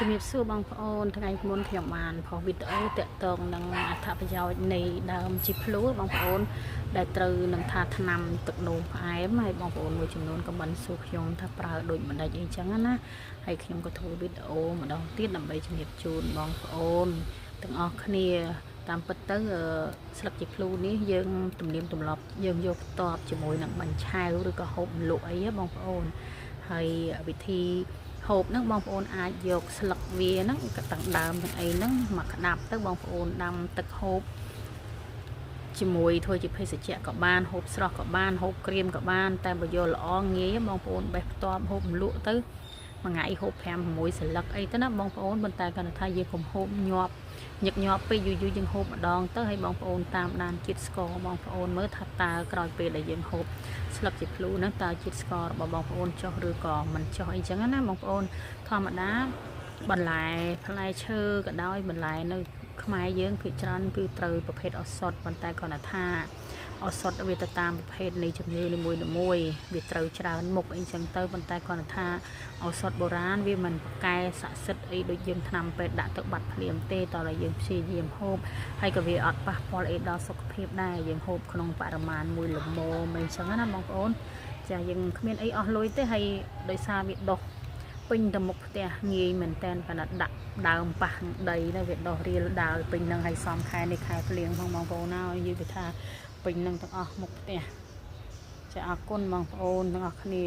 ជំរាបសួរបางប្អូនថ្ងៃមុនខ្ញុំបានផុសវីដេអូតាក់ទងនឹងអត្ថប្រយោជន៍នៃដើមជីភ្លួបងប្អូនដែលត្រូវនឹងថាថ្នាំទឹកនោមផ្អែមហើយបងប្អូនមួយចំនួនក៏បានសួរខ្ញុំថាប្រើដូចម្ដេចអីចឹងណាហើយខ្ញុំក៏ធ្វើវីដេអូម្ដងទៀតដើម្បីជំរាបជូនបងប្អូនទាំងអស់គ្នាតាមពិតទៅស្លឹកជីភ្លួនេះយើងទំនៀមទម្លាប់យើងយកផ្ទាប់ជាមួយនឹងបាញ់ឆាវឬក៏ហូបលក់អីបងប្អូនហើយវិធីហូបហ្នឹងបងប្អូនអាចយកស្លឹកវាហ្នឹងក៏ទាំងដើមទាំងអីហ្នឹងមកក្តាប់ទៅបងប្អូនដាំទឹកហូបជាមួយធ្វើជាភេសជ្ជៈក៏បានហូបស្រស់ក៏បានហូបក្រៀមក៏បានតែបើយកល្អងាយបងប្អូនបេះផ្ទាប់ហូបលក់ទៅមួយថ្ងៃហូប5 6សន្លឹកអីទៅណាបងប្អូនប៉ុន្តែគាត់ថាយើងកុំហូបញាប់ញឹកញាប់ពេកយូរយើងហូបម្ដងទៅហើយបងប្អូនតាមដានជាតិស្ករបងប្អូនមើលថាតើក្រោយពេលដែលយើងហូបស្លឹកជីភ្លួហ្នឹងតើជាតិស្កររបស់បងប្អូនចុះឬក៏មិនចុះអីចឹងណាបងប្អូនធម្មតាបន្លែផ្លែឈើក៏ដោយបន្លែនៅខ្មែរយើងភាគច្រើនគឺត្រូវប្រភេទឱសថប៉ុន្តែគាត់ថាឱសថវាទៅតាមប្រភេទនៃជំងឺនីមួយៗវាត្រូវច្រើនមុខអីចឹងទៅប៉ុន្តែគាត់ថាឱសថបុរាណវាមិនប្រកែស័ក្តិសិទ្ធិអីដូចយើងថ្នាំពេទ្យដាក់ទៅបាត់ភ្លាមទេតើយើងព្យាយាមហូបហើយក៏វាអត់ប៉ះពាល់អីដល់សុខភាពដែរយើងហូបក្នុងបរិមាណមួយល្មមអីចឹងណាបងប្អូនចាយើងគ្មានអីអស់លុយទេហើយដោយសារវាដុះពេញទៅមុខផ្ទះងាយមែនតែនប៉ុន្តែដាក់ដើមប៉ះដីទៅវាដុះរៀលដាល់ពេញនឹងហើយសំខែនេះខែភ្លៀងផងបងប្អូនណានិយាយថាពេញនឹងទាំងអស់មុខផ្ទះចាអរគុណបងប្អូនទាំងអស់គ្នា